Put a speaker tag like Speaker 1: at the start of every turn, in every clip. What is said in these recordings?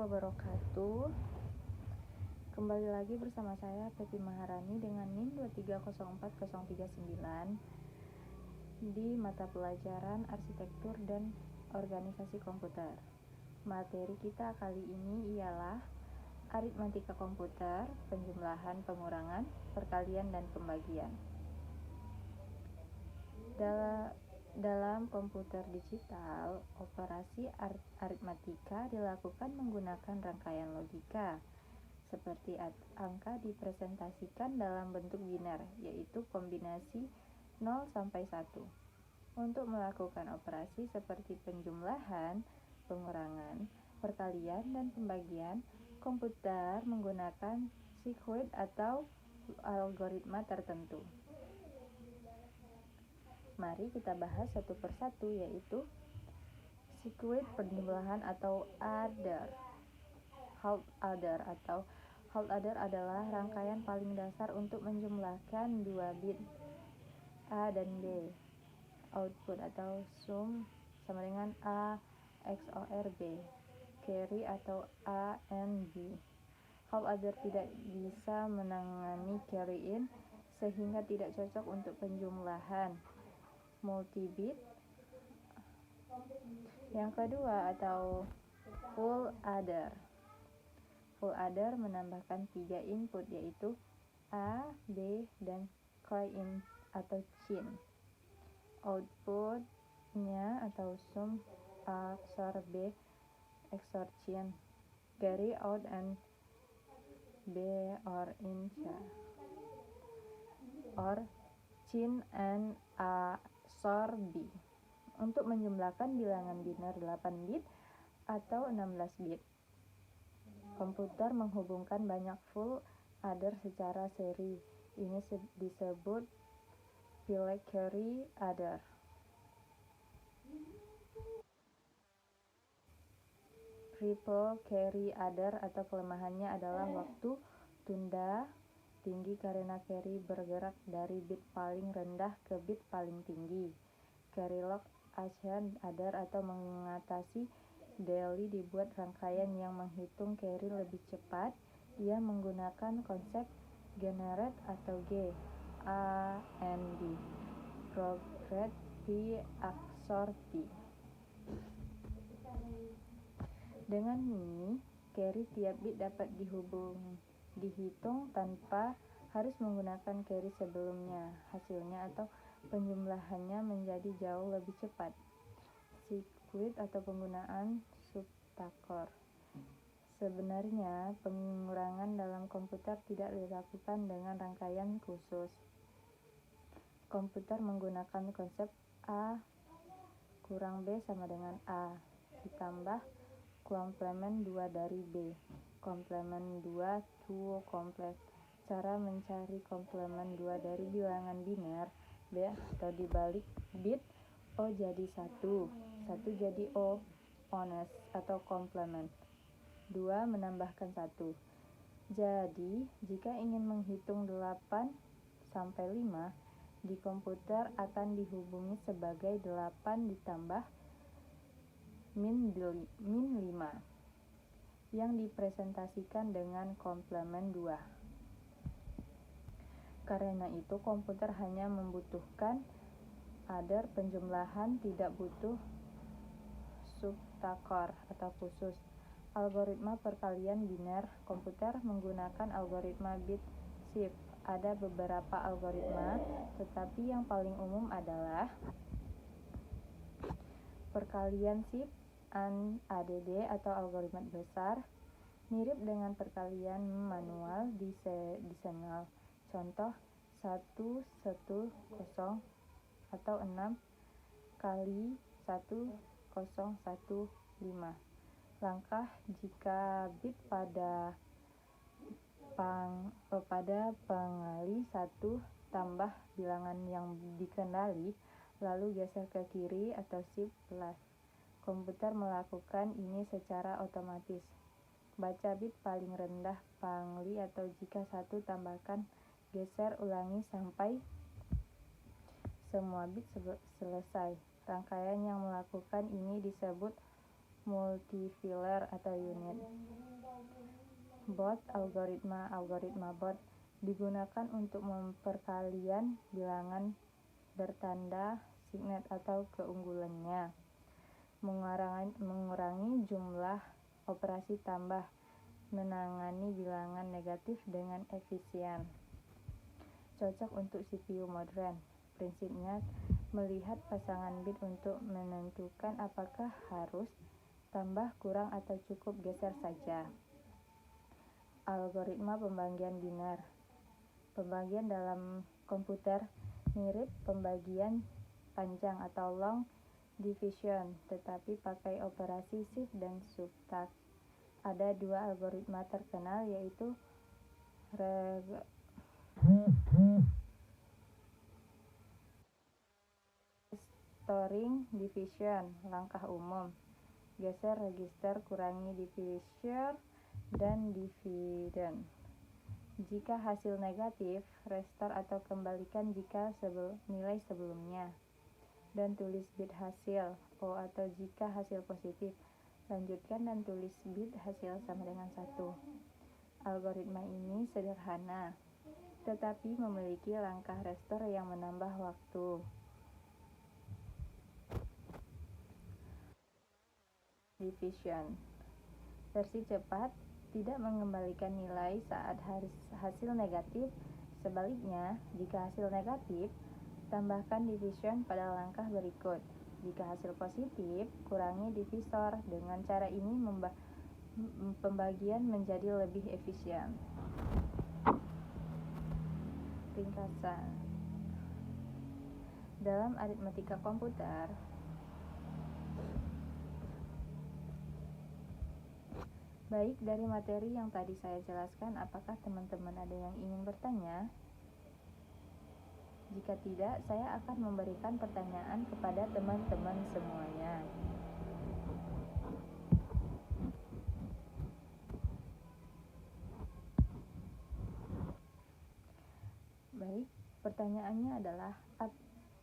Speaker 1: wabarakatuh. Kembali lagi bersama saya Pepi Maharani dengan NIM 2304039 di mata pelajaran Arsitektur dan Organisasi Komputer. Materi kita kali ini ialah aritmatika komputer, penjumlahan, pengurangan, perkalian, dan pembagian. Dalam komputer digital, operasi aritmatika dilakukan menggunakan rangkaian logika, seperti angka dipresentasikan dalam bentuk biner, yaitu kombinasi 0 sampai 1. Untuk melakukan operasi seperti penjumlahan, pengurangan, perkalian, dan pembagian, komputer menggunakan sirkuit atau algoritma tertentu. Mari kita bahas satu persatu, yaitu sirkuit penjumlahan atau adder. Half adder adalah rangkaian paling dasar untuk menjumlahkan dua bit A dan B. Output atau sum sama dengan A XOR B. Carry atau A and B. Half adder tidak bisa menangani carry in, sehingga tidak cocok untuk penjumlahan multibit. Yang kedua atau full adder. Full adder menambahkan 3 input, yaitu A, B, dan Q-in atau cin. Outputnya atau sum A XOR B XOR cin, carry out and B or in C, or cin and A XOR B. Untuk menjumlahkan bilangan biner 8 bit atau 16 bit. Komputer menghubungkan banyak full adder secara seri. Ini disebut Phylake Carry adder. Triple carry adder atau kelemahannya adalah waktu tunda tinggi karena carry bergerak dari bit paling rendah ke bit paling tinggi. Carry lock Asian adder atau mengatasi daily dibuat rangkaian yang menghitung carry lebih cepat. Ia menggunakan konsep generate atau G, A, and B, progress P XOR P. Dengan ini, carry tiap bit dapat dihitung tanpa harus menggunakan carry sebelumnya. Hasilnya atau penjumlahannya menjadi jauh lebih cepat. Sirkuit atau penggunaan subtakor. Sebenarnya, pengurangan dalam komputer tidak dilakukan dengan rangkaian khusus. Komputer menggunakan konsep A kurang B sama dengan A, ditambah komplement 2 dari B. Komplement 2 2 kompleks. Cara mencari komplement 2 dari bilangan biner B atau dibalik bit O jadi 1 jadi O, honest atau komplement 2 menambahkan 1. Jadi, jika ingin menghitung 8 sampai 5, di komputer akan dihubungi sebagai 8 ditambah min 5 yang dipresentasikan dengan komplement 2. Karena itu, komputer hanya membutuhkan adder penjumlahan, tidak butuh subtakor atau khusus. Algoritma perkalian biner. Komputer menggunakan algoritma bit shift. Ada beberapa algoritma, tetapi yang paling umum adalah perkalian shift ADD atau algoritma besar, mirip dengan perkalian manual decimal. Contoh 110 atau 6 kali 1015. Langkah jika bit pada pengali 1 tambah bilangan yang dikendali, lalu geser ke kiri atau shift plus. Komputer melakukan ini secara otomatis. Baca bit paling rendah pangli atau jika 1 tambahkan geser ulangi sampai semua bit selesai. Rangkaian yang melakukan ini disebut multifiler atau unit. Bot algoritma bot digunakan untuk memperkalian bilangan bertanda signet atau keunggulannya, mengurangi jumlah operasi tambah, menangani bilangan negatif dengan efisien. Cocok untuk CPU modern. Prinsipnya melihat pasangan bit untuk menentukan apakah harus tambah, kurang, atau cukup geser saja. Algoritma pembagian biner. Pembagian dalam komputer mirip pembagian panjang atau long division, tetapi pakai operasi shift dan subtract. Ada dua algoritma terkenal, yaitu restoring division, langkah umum, geser register, kurangi divisor, dan dividend. Jika hasil negatif, restore atau kembalikan jika nilai sebelumnya, dan tulis bit hasil O, atau jika hasil positif, lanjutkan dan tulis bit hasil sama dengan 1. Algoritma ini sederhana, tetapi memiliki langkah restore yang menambah waktu. Division. Versi cepat tidak mengembalikan nilai saat hasil negatif. Sebaliknya, jika hasil negatif, tambahkan division pada langkah berikut. Jika hasil positif, kurangi divisor. Dengan cara ini pembagian menjadi lebih efisien. Ringkasan. Dalam aritmatika komputer, baik dari materi yang tadi saya jelaskan, apakah teman-teman ada yang ingin bertanya? Jika tidak, saya akan memberikan pertanyaan kepada teman-teman semuanya. Baik, pertanyaannya adalah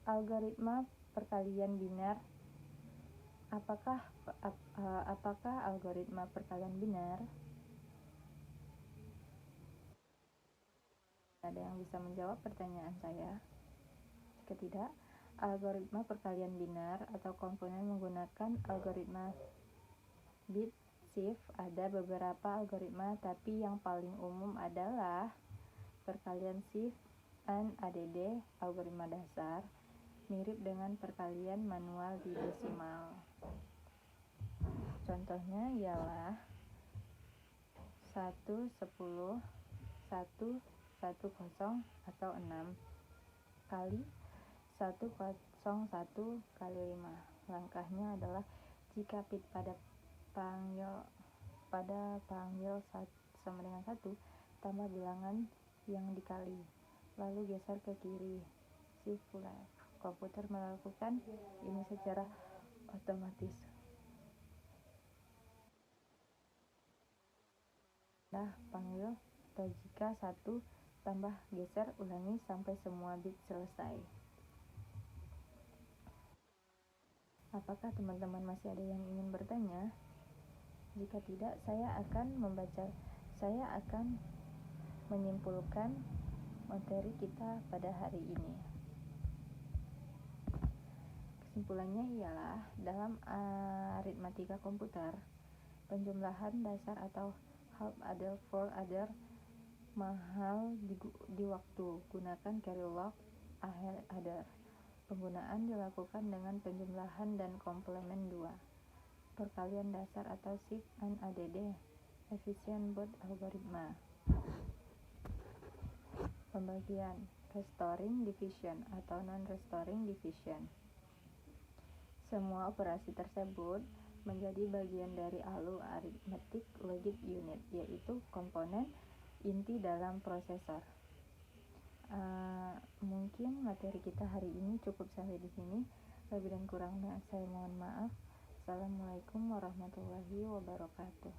Speaker 1: algoritma perkalian biner. Apakah algoritma perkalian biner? Ada yang bisa menjawab pertanyaan saya? Jika tidak, algoritma perkalian biner atau komponen menggunakan algoritma bit shift. Ada beberapa algoritma, tapi yang paling umum adalah perkalian shift and ADD, algoritma dasar, mirip dengan perkalian manual di desimal. Contohnya ialah 1, 10, 1, 10, atau 6 kali 101 kali 5. Langkahnya adalah jika bit pada panggil sama dengan 1, tambah bilangan yang dikali, lalu geser ke kiri, shift left. Komputer melakukan ini secara otomatis. Panggil, atau jika 1 tambah geser, ulangi sampai semua bit selesai. Apakah teman-teman masih ada yang ingin bertanya? Jika tidak, saya akan menyimpulkan materi kita pada hari ini. Kesimpulannya ialah dalam aritmatika komputer, penjumlahan dasar atau half adder, full adder mahal di waktu. Gunakan carry log adder. Penggunaan dilakukan dengan penjumlahan dan komplement 2. Perkalian dasar atau shift and ADD, efisien bot algoritma. Pembagian, restoring division atau non-restoring division. Semua operasi tersebut menjadi bagian dari ALU, arithmetic logic unit, yaitu komponen inti dalam prosesor. Mungkin materi kita hari ini cukup sampai di sini. Lebih dan kurangnya saya mohon maaf. Assalamualaikum warahmatullahi wabarakatuh.